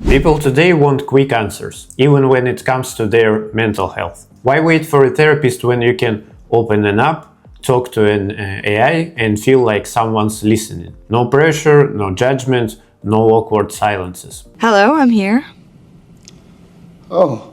People today want quick answers, even when it comes to their mental health. Why wait for a therapist when you can open an app, talk to an AI, and feel like someone's listening? No pressure, no judgment, no awkward silences. Hello, I'm here. Oh.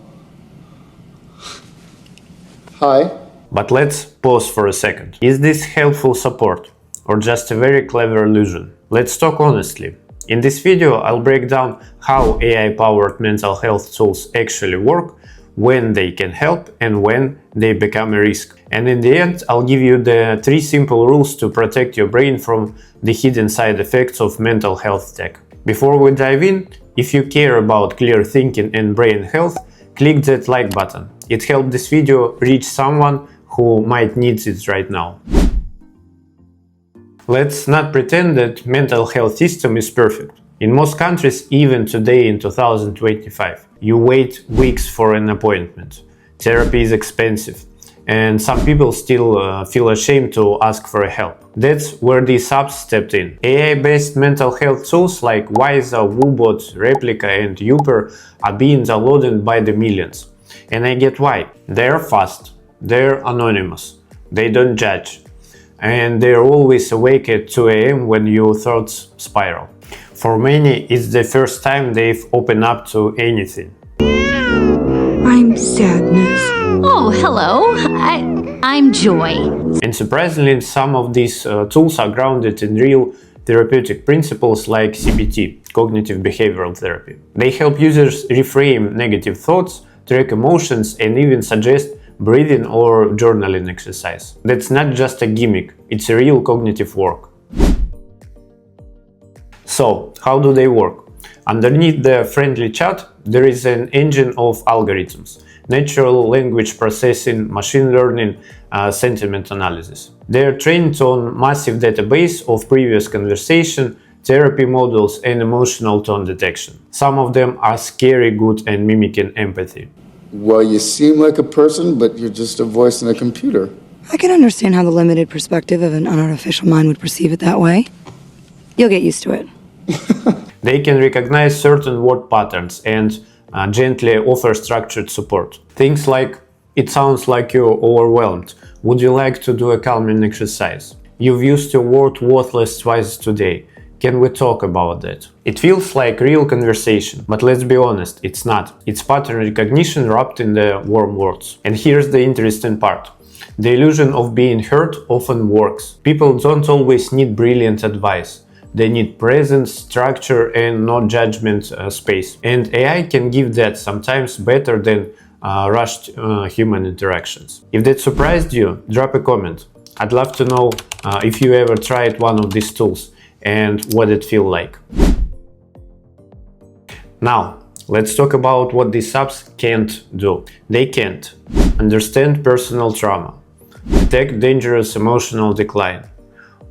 Hi. But let's pause for a second. Is this helpful support or just a very clever illusion? Let's talk honestly. In this video, I'll break down how AI-powered mental health tools actually work, when they can help and when they become a risk. And in the end, I'll give you the 3 simple rules to protect your brain from the hidden side effects of mental health tech. Before we dive in, if you care about clear thinking and brain health, click that like button. It helps this video reach someone who might need it right now. Let's not pretend that mental health system is perfect. In most countries, even today in 2025, you wait weeks for an appointment. Therapy is expensive, and some people still feel ashamed to ask for help. That's where these apps stepped in. AI-based mental health tools like Wysa, Woebot, Replika, and Youper are being downloaded by the millions. And I get why. They're fast, they're anonymous, they don't judge, and they're always awake at 2 a.m. when your thoughts spiral. For many, it's the first time they've opened up to anything. I'm sadness. Oh, hello. I'm joy. And surprisingly, some of these tools are grounded in real therapeutic principles like CBT, cognitive behavioral therapy. They help users reframe negative thoughts, track emotions, and even suggest breathing or journaling exercise. That's not just a gimmick, it's a real cognitive work. So, how do they work? Underneath the friendly chat, there is an engine of algorithms: natural language processing, machine learning, sentiment analysis. They are trained on massive database of previous conversation, therapy models, and emotional tone detection. Some of them are scary good at mimicking empathy. Well, you seem like a person, but you're just a voice in a computer. I can understand how the limited perspective of an unartificial mind would perceive it that way. You'll get used to it. They can recognize certain word patterns and gently offer structured support. Things like, it sounds like you're overwhelmed. Would you like to do a calming exercise? You've used your word worthless twice today. Can we talk about that? It feels like real conversation, but let's be honest, it's not. It's pattern recognition wrapped in the warm words. And here's the interesting part. The illusion of being heard often works. People don't always need brilliant advice. They need presence, structure, and no judgment space. And AI can give that, sometimes better than rushed human interactions. If that surprised you, drop a comment. I'd love to know if you ever tried one of these tools and what it feels like. Now, let's talk about what these apps can't do. They can't understand personal trauma, detect dangerous emotional decline,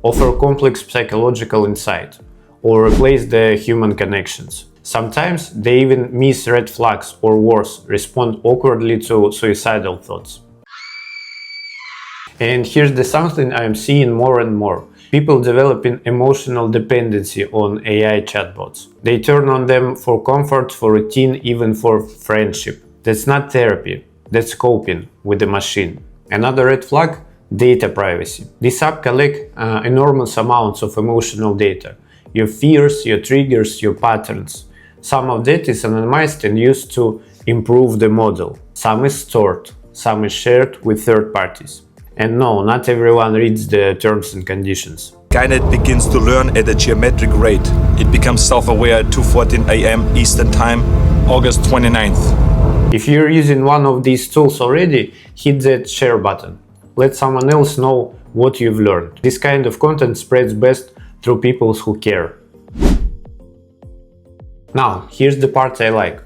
offer complex psychological insight, or replace the human connections. Sometimes they even miss red flags or worse, respond awkwardly to suicidal thoughts. And here's the something I'm seeing more and more. People developing emotional dependency on AI chatbots. They turn on them for comfort, for routine, even for friendship. That's not therapy, that's coping with the machine. Another red flag: data privacy. This app collects enormous amounts of emotional data. Your fears, your triggers, your patterns. Some of that is anonymized and used to improve the model. Some is stored, some is shared with third parties. And no, not everyone reads the terms and conditions. Skynet begins to learn at a geometric rate. It becomes self-aware at 2:14 a.m. Eastern Time, August 29th. If you're using one of these tools already, hit that share button. Let someone else know what you've learned. This kind of content spreads best through people who care. Now, here's the part I like.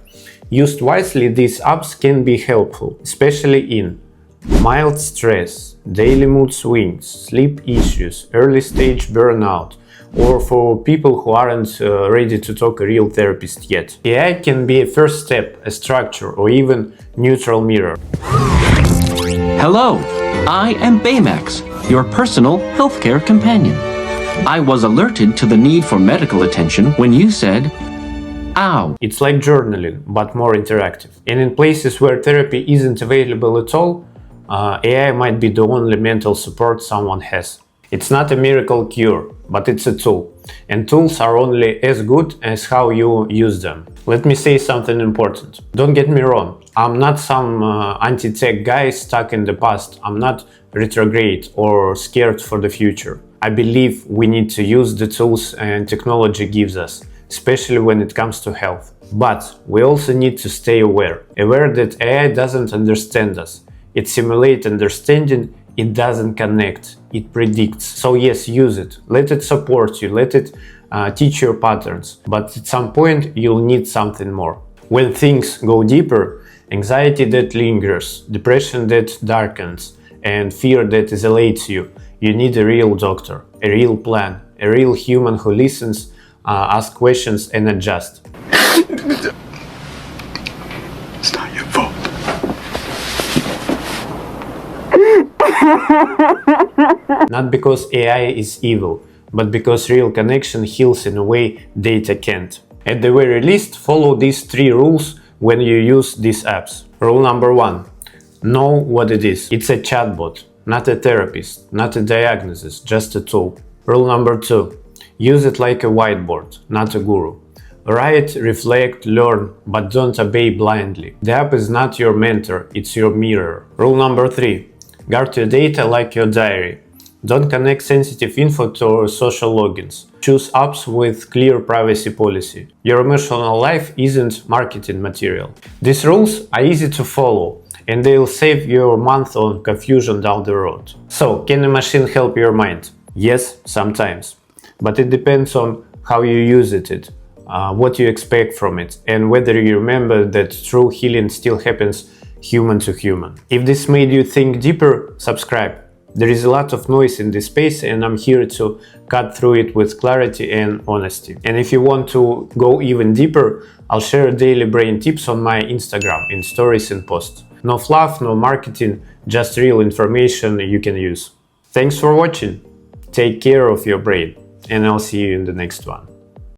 Used wisely, these apps can be helpful, especially in mild stress, daily mood swings, sleep issues, early stage burnout, or for people who aren't ready to talk a real therapist yet. AI can be a first step, a structure, or even neutral mirror. Hello, I am Baymax, your personal healthcare companion. I was alerted to the need for medical attention when you said, Ow. It's like journaling, but more interactive. And in places where therapy isn't available at all, AI might be the only mental support someone has. It's not a miracle cure, but it's a tool. And tools are only as good as how you use them. Let me say something important. Don't get me wrong, I'm not some anti-tech guy stuck in the past. I'm not retrograde or scared for the future. I believe we need to use the tools and technology gives us, especially when it comes to health. But we also need to stay aware that AI doesn't understand us. It simulates understanding, it doesn't connect, it predicts. So yes, use it, let it support you, let it teach your patterns, but at some point you'll need something more. When things go deeper, anxiety that lingers, depression that darkens, and fear that isolates you, you need a real doctor, a real plan, a real human who listens, asks questions and adjusts. It's not your fault. Not because AI is evil, but because real connection heals in a way data can't. At the very least, follow these 3 rules when you use these apps. Rule number 1. Know what it is. It's a chatbot, not a therapist, not a diagnosis, just a tool. Rule number 2. Use it like a whiteboard, not a guru. Write, reflect, learn, but don't obey blindly. The app is not your mentor, it's your mirror. Rule number 3. Guard your data like your diary. Don't connect sensitive info to social logins. Choose apps with clear privacy policy. Your emotional life isn't marketing material. These rules are easy to follow, and they'll save your month on confusion down the road. So, can a machine help your mind? Yes, sometimes. But it depends on how you use it, what you expect from it, and whether you remember that true healing still happens human to human. If this made you think deeper, subscribe. There is a lot of noise in this space and I'm here to cut through it with clarity and honesty. And if you want to go even deeper, I'll share daily brain tips on my Instagram in stories and posts. No fluff, no marketing, just real information you can use. Thanks for watching. Take care of your brain and I'll see you in the next one.